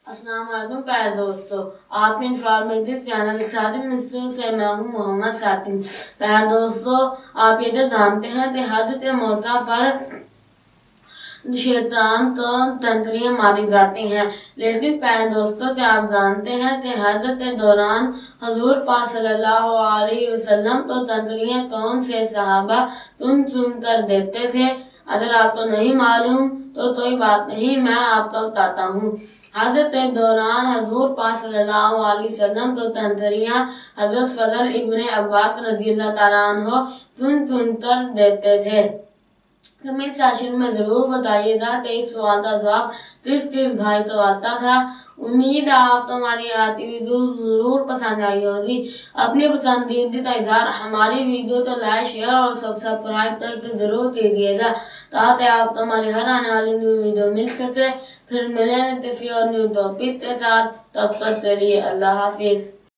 अस्सलाम वालेकुम प्यारे दोस्तों, आपके इंफॉर्मेटिव चैनल सादिम मिस्टर से मैं हूँ मोहम्मद सातिम। प्यारे दोस्तों, आप ये तो जानते हैं कि हजरत मौता पर शैतान तो तंत्रियां मारी जाती हैं, लेकिन प्यारे दोस्तों क्या आप जानते हैं कि हजरत दौरान हजूर पाक सल्लल्लाहु अलैहि वसल्लम तो तंत्रियां कौन से सहाबा चुन चुन कर देते थे। अगर आपको नहीं मालूम तो कोई बात नहीं, मैं आपको बताता हूँ। हजरत दौरान हजूर पाक सल्लल्लाहु अलैहि वसल्लम तो तंत्रियां हजरत फजल इब्ने अब्बास रज़ी अल्लाह तआला अन्हु चुन चुन कर देते थे। कमेंट सेक्शन में जरूर बताइएगा कि इस सवाल का जवाब किस भाई को आता था। उम्मीद है आपको हमारी आती वीडियो जरूर पसंद आई होगी। अपनी पसंदीदा इजहार हमारी वीडियो को लाइक शेयर और सब्सक्राइब करके जरूर कीजिएगा ताकि आपको हमारी हर आने वाली न्यू वीडियो मिल सके। फिर मिलेंगे किसी और न्यू टॉपिक के साथ, तब तक के लिए अल्लाह हाफिज।